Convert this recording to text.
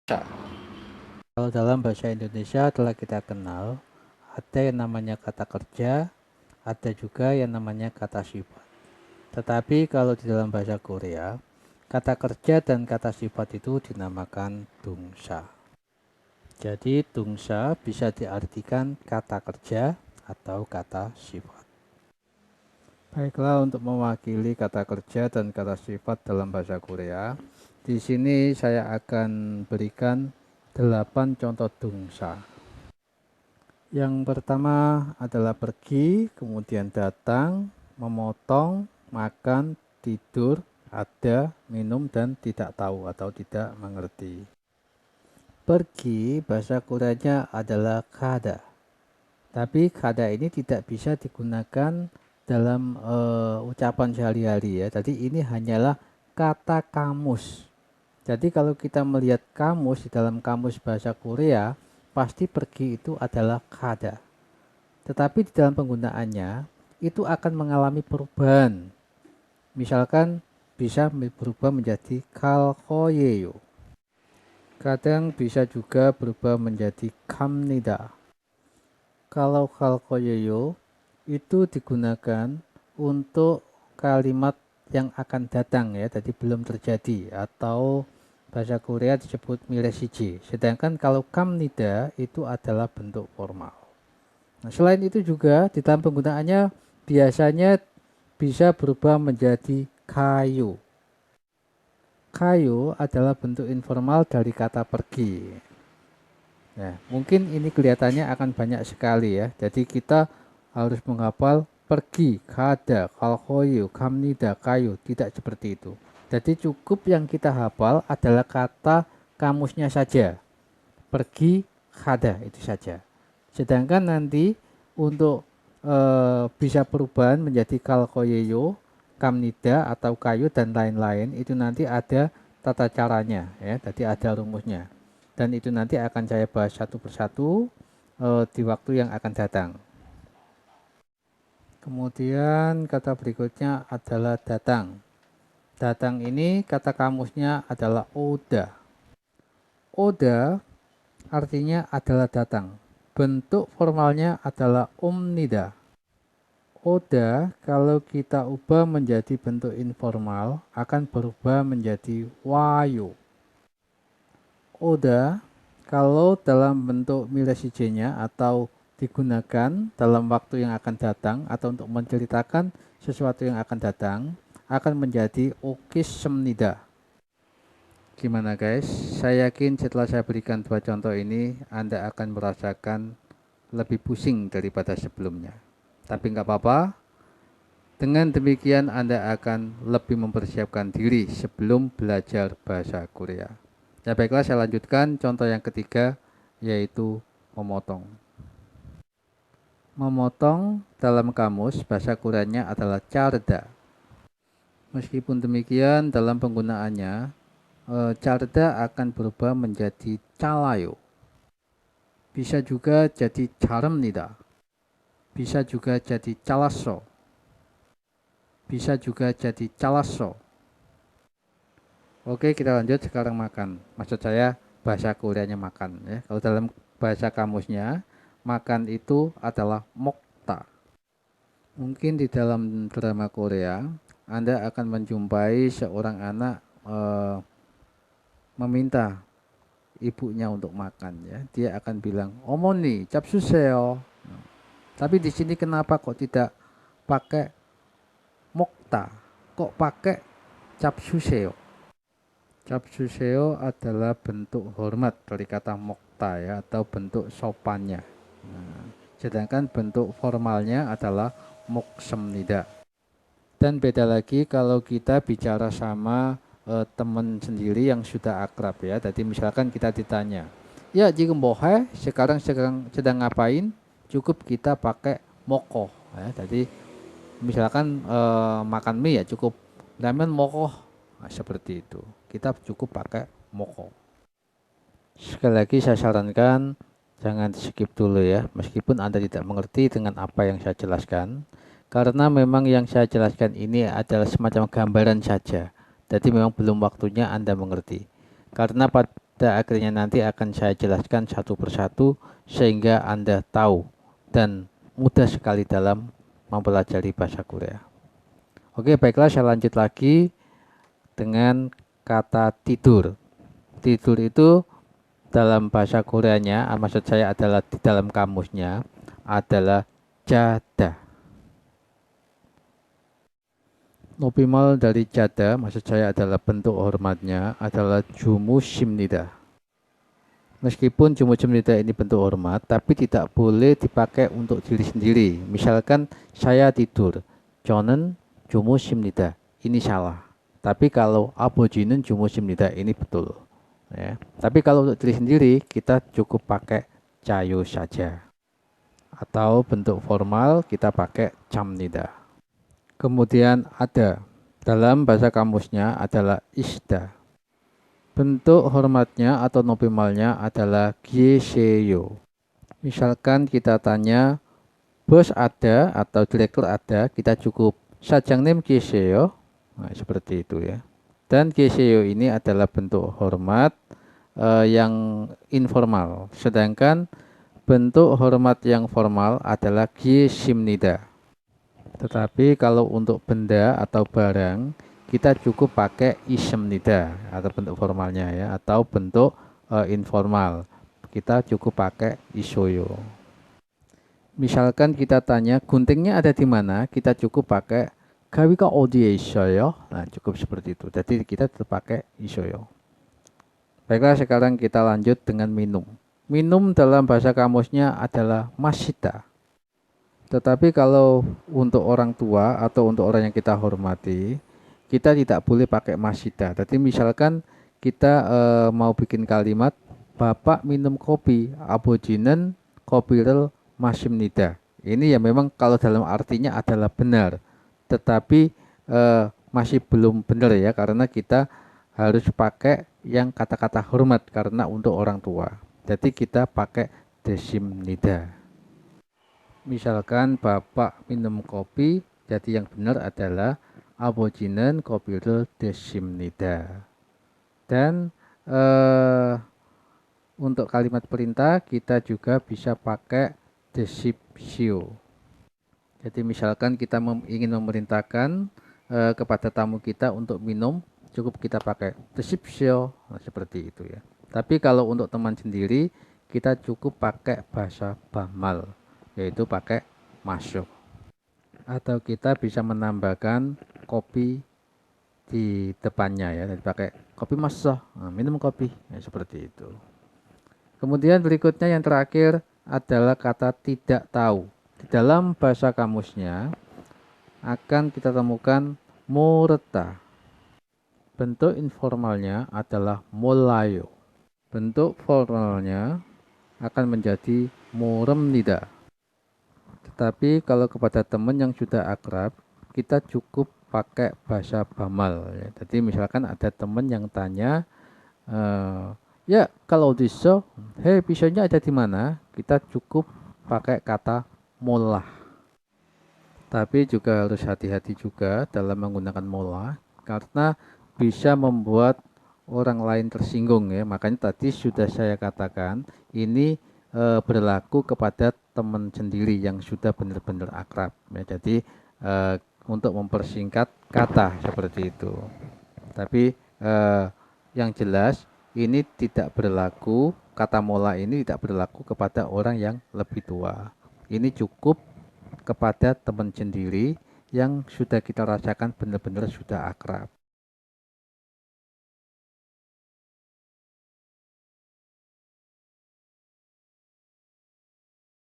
Kalau dalam bahasa Indonesia telah kita kenal, ada yang namanya kata kerja, ada juga yang namanya kata sifat. Tetapi kalau di dalam bahasa Korea, kata kerja dan kata sifat itu dinamakan dungsa. Jadi dungsa bisa diartikan kata kerja atau kata sifat. Baiklah, untuk mewakili kata kerja dan kata sifat dalam bahasa Korea, di sini saya akan berikan 8 contoh dungsa. Yang pertama adalah pergi, kemudian datang, memotong, makan, tidur, ada, minum, dan tidak tahu atau tidak mengerti. Pergi bahasa Koreanya adalah kada. Tapi kada ini tidak bisa digunakan dalam ucapan sehari-hari ya. Jadi ini hanyalah kata kamus. Jadi kalau kita melihat kamus di dalam kamus bahasa Korea, pasti pergi itu adalah kada. Tetapi di dalam penggunaannya itu akan mengalami perubahan. Misalkan bisa berubah menjadi kalkoyeyo. Kadang bisa juga berubah menjadi kamnida. Kalau kalkoyeyo itu digunakan untuk kalimat yang akan datang ya, jadi belum terjadi, atau bahasa Korea disebut miresiji. Sedangkan kalau kamnida itu adalah bentuk formal. Nah, selain itu juga di dalam penggunaannya biasanya bisa berubah menjadi kayu. Kayu adalah bentuk informal dari kata pergi. Nah, mungkin ini kelihatannya akan banyak sekali ya. Jadi kita harus menghafal pergi, kada, kalkoyu, kamnida, kayu. Tidak seperti itu. Jadi cukup yang kita hafal adalah kata kamusnya saja. Pergi, kada, itu saja. Sedangkan nanti untuk bisa perubahan menjadi kalkoyeyo, kamnida atau kayu dan lain-lain, itu nanti ada tata caranya ya. Jadi ada rumusnya. Dan itu nanti akan saya bahas satu persatu di waktu yang akan datang. Kemudian kata berikutnya adalah datang. Datang ini kata kamusnya adalah oda. Oda artinya adalah datang. Bentuk formalnya adalah omnida. Oda kalau kita ubah menjadi bentuk informal akan berubah menjadi wayo. Oda kalau dalam bentuk miresije-nya atau digunakan dalam waktu yang akan datang atau untuk menceritakan sesuatu yang akan datang akan menjadi okis semnida. Gimana guys? Saya yakin setelah saya berikan 2 contoh ini Anda akan merasakan lebih pusing daripada sebelumnya. Tapi nggak apa-apa. Dengan demikian Anda akan lebih mempersiapkan diri sebelum belajar bahasa Korea. Ya baiklah, saya lanjutkan contoh yang ketiga, yaitu memotong. Memotong dalam kamus bahasa Koreanya adalah charda. Meskipun demikian dalam penggunaannya, charda akan berubah menjadi calayo. Bisa juga jadi charemnida. Bisa juga jadi calaso. Bisa juga jadi calaso. Oke, kita lanjut sekarang makan. Maksud saya bahasa Koreanya makan ya. Kalau dalam bahasa kamusnya, makan itu adalah mokta. Mungkin di dalam drama Korea, Anda akan menjumpai seorang anak meminta ibunya untuk makan ya. Dia akan bilang, "Omoni, capsuseo." Tapi di sini kenapa kok tidak pakai mokta? Kok pakai capsuseo? Capsuseo adalah bentuk hormat dari kata mokta ya, atau bentuk sopannya. Nah, sedangkan bentuk formalnya adalah moksemnida. Dan beda lagi kalau kita bicara sama teman sendiri yang sudah akrab ya. Jadi misalkan kita ditanya, ya jika bohe sekarang sedang ngapain? Cukup kita pakai moko. Ya. Jadi misalkan makan mie ya cukup ramen moko. Nah, seperti itu. Kita cukup pakai moko. Sekali lagi saya sarankan jangan di skip dulu ya, meskipun Anda tidak mengerti dengan apa yang saya jelaskan. Karena memang yang saya jelaskan ini adalah semacam gambaran saja. Jadi memang belum waktunya Anda mengerti. Karena Dan akhirnya nanti akan saya jelaskan satu persatu sehingga Anda tahu dan mudah sekali dalam mempelajari bahasa Korea. Oke, baiklah, saya lanjut lagi dengan kata tidur. Tidur itu dalam bahasa Koreanya, maksud saya adalah di dalam kamusnya adalah jada. Nopimal dari jada, maksud saya adalah bentuk hormatnya adalah jumushimnida. Meskipun jumushimnida ini bentuk hormat, tapi tidak boleh dipakai untuk diri sendiri. Misalkan saya tidur, 저는 jumushimnida, ini salah. Tapi kalau 아버지는 jumushimnida, ini betul. Ya. Tapi kalau untuk diri sendiri, kita cukup pakai cayo saja. Atau bentuk formal kita pakai camnida. Kemudian ada, dalam bahasa kamusnya adalah isda. Bentuk hormatnya atau nominalnya adalah gyeseyo. Misalkan kita tanya, bos ada atau direktur ada, kita cukup 사장님 계세요. Nah, seperti itu ya. Dan gyeseyo ini adalah bentuk hormat yang informal. Sedangkan bentuk hormat yang formal adalah gyesimnida. Tetapi kalau untuk benda atau barang, kita cukup pakai isemnida atau bentuk formalnya ya, atau bentuk informal. Kita cukup pakai isoyo. Misalkan kita tanya guntingnya ada di mana, kita cukup pakai 가위가 어디에 있어요. Nah, cukup seperti itu. Jadi kita tetap pakai isoyo. Baiklah, sekarang kita lanjut dengan minum. Minum dalam bahasa kamusnya adalah masita. Tetapi kalau untuk orang tua atau untuk orang yang kita hormati, kita tidak boleh pakai masita. Jadi misalkan kita mau bikin kalimat, Bapak minum kopi, 아버지는 kopi를 마십니다. Ini ya memang kalau dalam artinya adalah benar, tetapi masih belum benar ya, karena kita harus pakai yang kata-kata hormat karena untuk orang tua. Jadi kita pakai desimnida. Misalkan Bapak minum kopi, jadi yang benar adalah 아버지는 kopi를 드십니다. Dan untuk kalimat perintah kita juga bisa pakai 드십시오. Jadi misalkan kita ingin memerintahkan kepada tamu kita untuk minum, cukup kita pakai 드십시오. Nah, seperti itu ya. Tapi kalau untuk teman sendiri, kita cukup pakai bahasa Bamal, yaitu pakai masuk. Atau kita bisa menambahkan kopi di depannya ya, jadi pakai kopi masuk, nah, minum kopi ya, seperti itu. Kemudian berikutnya yang terakhir adalah kata tidak tahu. Di dalam bahasa kamusnya akan kita temukan 모르다. Bentuk informalnya adalah 몰라요. Bentuk formalnya akan menjadi 모릅니다. Tetapi kalau kepada teman yang sudah akrab, kita cukup pakai bahasa Bamal ya. Jadi misalkan ada teman yang tanya, ya kalau diso, hei pisaunya ada di mana? Kita cukup pakai kata molah. Tapi juga harus hati-hati juga dalam menggunakan molah, karena bisa membuat orang lain tersinggung ya. Makanya tadi sudah saya katakan ini berlaku kepada teman sendiri yang sudah benar-benar akrab ya. Jadi untuk mempersingkat kata seperti itu. Tapi yang jelas ini tidak berlaku, kata mola ini tidak berlaku kepada orang yang lebih tua. Ini cukup kepada teman sendiri yang sudah kita rasakan benar-benar sudah akrab.